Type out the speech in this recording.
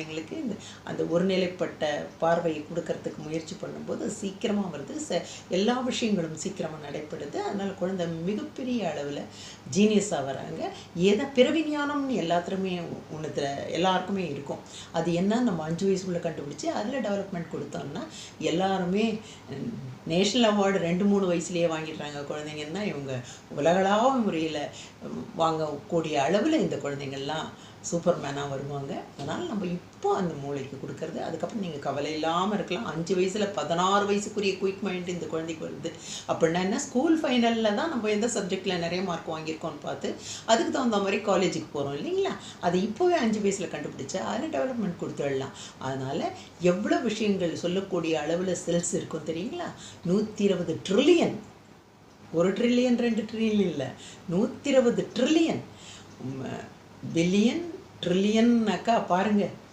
குழந்தைங்களுக்கு இந்த அந்த ஒருநிலைப்பட்ட பார்வையை கொடுக்கறதுக்கு முயற்சி பண்ணும்போது சீக்கிரமாக வருது. எல்லா விஷயங்களும் சீக்கிரமாக நடைபெறுது. அதனால் குழந்தை மிகப்பெரிய அளவில் ஜீனியஸாக வராங்க. பிறவி ஞானம்னு எல்லாத்துலேயுமே எல்லாருக்குமே இருக்கும். அது என்ன நம்ம 5 வயசுக்குள்ளே கண்டுபிடிச்சி அதில் டெவலப்மெண்ட் கொடுத்தோம்னா எல்லாருமே நேஷ்னல் அவார்டு 2-3 வயசுலேயே வாங்கிடுறாங்க குழந்தைங்கன்னா. இவங்க உலகளாவ முறையில் வாங்கக்கூடிய அளவில் இந்த குழந்தைங்கள்லாம் சூப்பர்மேனாக வருவாங்க. அதனால் நம்ம இப்போ அந்த மூளைக்கு கொடுக்கறது, அதுக்கப்புறம் நீங்கள் கவலை இல்லாமல் இருக்கலாம். 5 வயசில் 16 வயசுக்குரிய குயிக் மைண்ட் இந்த குழந்தைக்கு வருது அப்படின்னா என்ன, ஸ்கூல் ஃபைனலில் தான் நம்ம எந்த சப்ஜெக்டில் நிறைய மார்க் வாங்கியிருக்கோம்னு பார்த்து அதுக்கு தகுந்த மாதிரி காலேஜுக்கு போகிறோம் இல்லைங்களா. அது இப்போவே 5 வயசில் கண்டுபிடிச்சா அதில் டெவலப்மெண்ட் கொடுத்துடலாம். அதனால் எவ்வளோ விஷயங்கள் சொல்லக்கூடிய அளவில் செல்ஸ் இருக்கும் தெரியுங்களா. 120 ட்ரில்லியன், 1 ட்ரில்லியன் 2 ட்ரில்லியன் இல்லை, 120 ட்ரில்லியன். பில்லியன் ட்ரில்லியன்னாக்கா பாருங்கள்